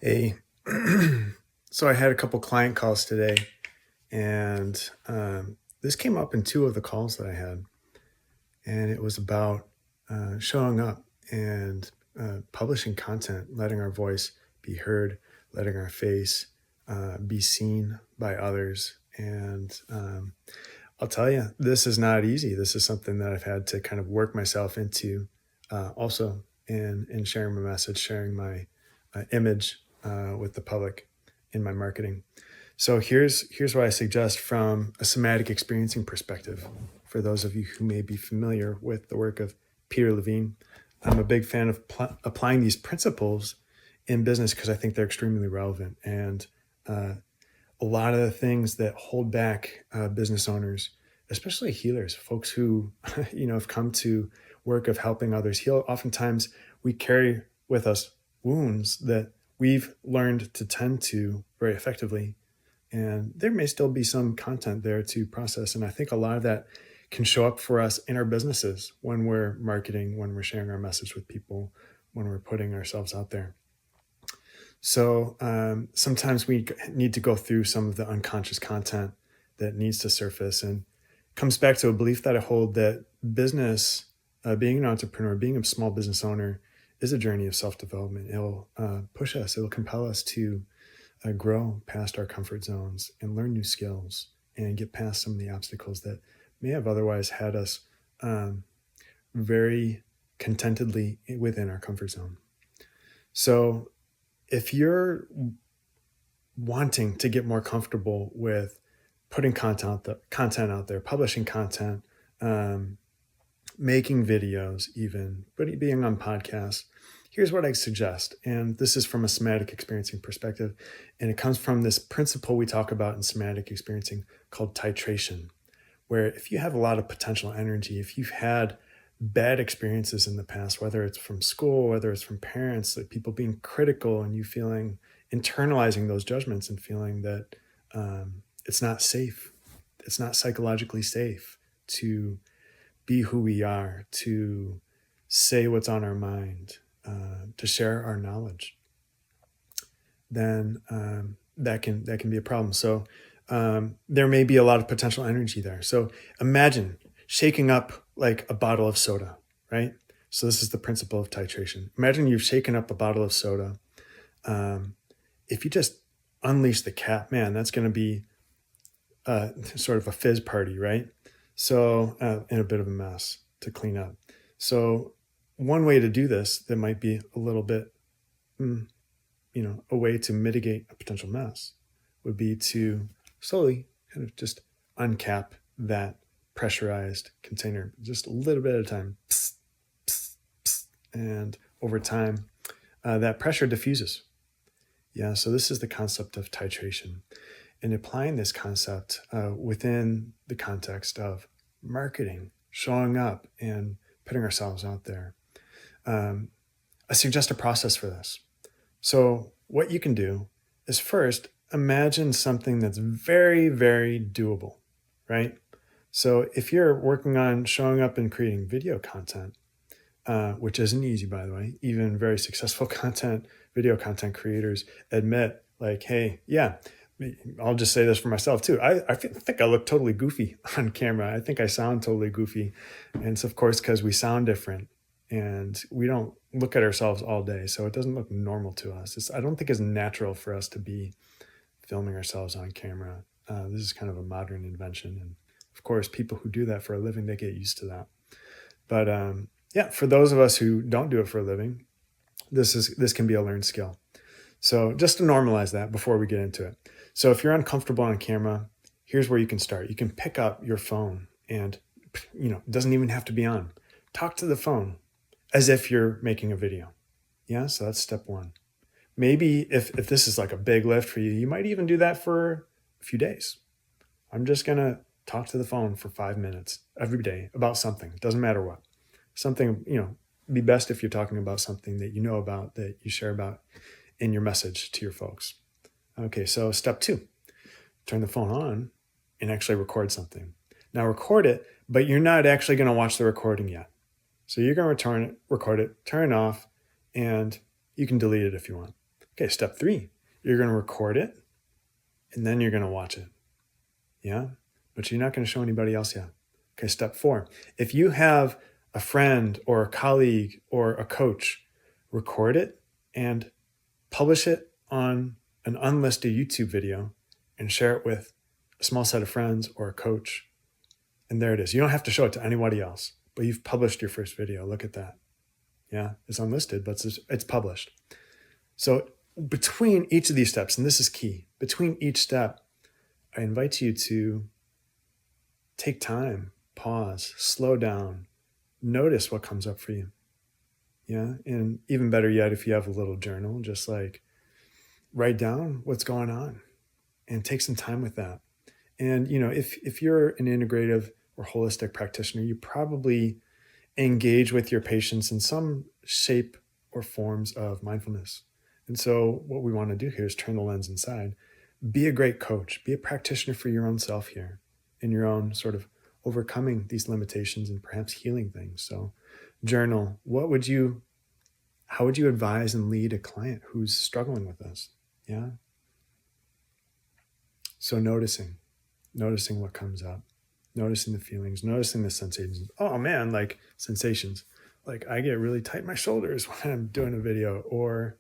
Hey, so I had a couple client calls today, and this came up in two of the calls that I had, and it was about showing up and publishing content, letting our voice be heard, letting our face be seen by others. And I'll tell you, this is not easy. This is something that I've had to kind of work myself into also in sharing my message, sharing my image with the public in my marketing. So here's what I suggest from a somatic experiencing perspective. For those of you who may be familiar with the work of Peter Levine, I'm a big fan of applying these principles in business because I think they're extremely relevant. And a lot of the things that hold back business owners, especially healers, folks who have come to work of helping others heal, oftentimes we carry with us wounds that we've learned to tend to very effectively. And there may still be some content there to process. And I think a lot of that can show up for us in our businesses when we're marketing, when we're sharing our message with people, when we're putting ourselves out there. So sometimes we need to go through some of the unconscious content that needs to surface, and comes back to a belief that I hold that business, being an entrepreneur, being a small business owner, is a journey of self-development. It'll push us, it'll compel us to grow past our comfort zones and learn new skills and get past some of the obstacles that may have otherwise had us very contentedly within our comfort zone. So if you're wanting to get more comfortable with putting content out there, publishing content, making videos even, but being on podcasts, here's what I suggest. And this is from a somatic experiencing perspective. And it comes from this principle we talk about in somatic experiencing called titration, where if you have a lot of potential energy, if you've had bad experiences in the past, whether it's from school, whether it's from parents, like people being critical and you internalizing those judgments and feeling that it's not safe, it's not psychologically safe to be who we are, to say what's on our mind, to share our knowledge, then that can be a problem. So there may be a lot of potential energy there. So imagine shaking up like a bottle of soda, right? So this is the principle of titration. Imagine you've shaken up a bottle of soda. If you just unleash the cap, man, that's going to be sort of a fizz party, right? So, and a bit of a mess to clean up. So one way to do this that might be a little bit, a way to mitigate a potential mess would be to slowly kind of just uncap that pressurized container, just a little bit at a time. Psst, psst, psst. And over time, that pressure diffuses. Yeah, so this is the concept of titration. And applying this concept within the context of marketing, showing up and putting ourselves out there. I suggest a process for this. So what you can do is first imagine something that's very, very doable, right? So if you're working on showing up and creating video content, which isn't easy, by the way, even very successful video content creators admit like, hey, yeah, I'll just say this for myself too. I think I look totally goofy on camera. I think I sound totally goofy. And it's of course because we sound different and we don't look at ourselves all day. So it doesn't look normal to us. I don't think it's natural for us to be filming ourselves on camera. This is kind of a modern invention. And of course, people who do that for a living, they get used to that. But yeah, for those of us who don't do it for a living, this can be a learned skill. So just to normalize that before we get into it. So if you're uncomfortable on camera, here's where you can start. You can pick up your phone and, it doesn't even have to be on. Talk to the phone as if you're making a video. Yeah, so that's step one. Maybe if this is like a big lift for you, you might even do that for a few days. I'm just going to talk to the phone for 5 minutes every day about something. It doesn't matter what. Something, be best if you're talking about something that you know about, that you share about in your message to your folks. Okay, so step 2, turn the phone on and actually record something. Now record it, but you're not actually going to watch the recording yet. So you're going to record it, turn it off, and you can delete it if you want. Okay, step 3, you're going to record it and then you're going to watch it. Yeah, but you're not going to show anybody else yet. Okay, step 4, if you have a friend or a colleague or a coach, record it and publish it on an unlisted YouTube video and share it with a small set of friends or a coach. And there it is. You don't have to show it to anybody else, but you've published your first video. Look at that. Yeah, it's unlisted, but it's published. So between each of these steps, and this is key, between each step, I invite you to take time, pause, slow down, notice what comes up for you. Yeah, and even better yet, if you have a little journal, just like write down what's going on and take some time with that. And, if you're an integrative or holistic practitioner, you probably engage with your patients in some shape or forms of mindfulness. And so what we want to do here is turn the lens inside. Be a great coach. Be a practitioner for your own self here, in your own sort of overcoming these limitations and perhaps healing things. So journal. How would you advise and lead a client who's struggling with this? Yeah. So noticing what comes up, noticing the feelings, noticing the sensations. Oh man, like sensations. Like I get really tight in my shoulders when I'm doing a video, or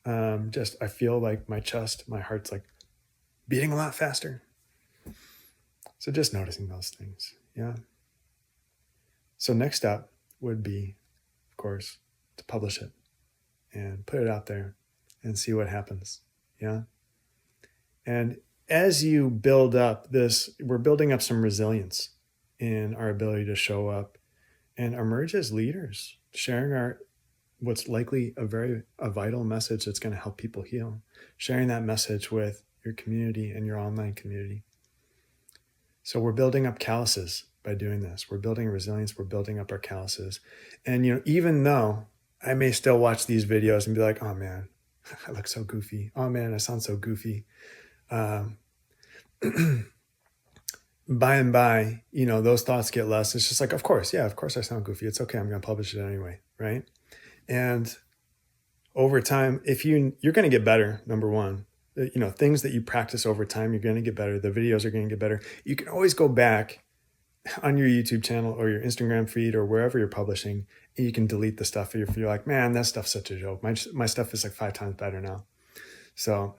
I feel like my chest, my heart's like beating a lot faster. So just noticing those things. Yeah. So next step would be, of course, to publish it and put it out there and see what happens. Yeah. And as you build up this, we're building up some resilience in our ability to show up and emerge as leaders, sharing what's likely a vital message that's going to help people heal, sharing that message with your community and your online community. So we're building up calluses by doing this. We're building resilience. We're building up our calluses. And, even though I may still watch these videos and be like, oh man, I look so goofy. Oh man, I sound so goofy. By and by, those thoughts get less. It's just like, of course I sound goofy. It's okay. I'm going to publish it anyway. Right. And over time, if you're going to get better, number one, things that you practice over time, you're going to get better. The videos are going to get better. You can always go back on your YouTube channel or your Instagram feed or wherever you're publishing, and you can delete the stuff if you're like, man, that stuff's such a joke. My stuff is like 5 times better now. So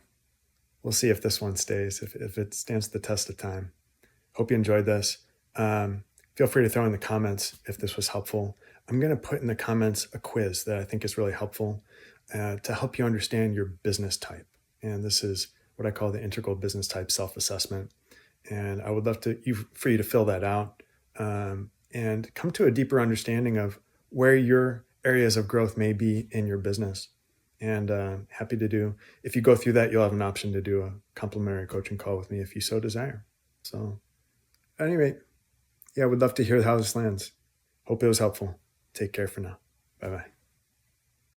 we'll see if this one stays, if it stands the test of time. Hope you enjoyed this. Feel free to throw in the comments if this was helpful. I'm going to put in the comments a quiz that I think is really helpful to help you understand your business type. And this is what I call the integral business type self-assessment. And I would love for you to fill that out and come to a deeper understanding of where your areas of growth may be in your business. And happy to do. If you go through that, you'll have an option to do a complimentary coaching call with me if you so desire. So at any rate, yeah, I would love to hear how this lands. Hope it was helpful. Take care for now. Bye-bye.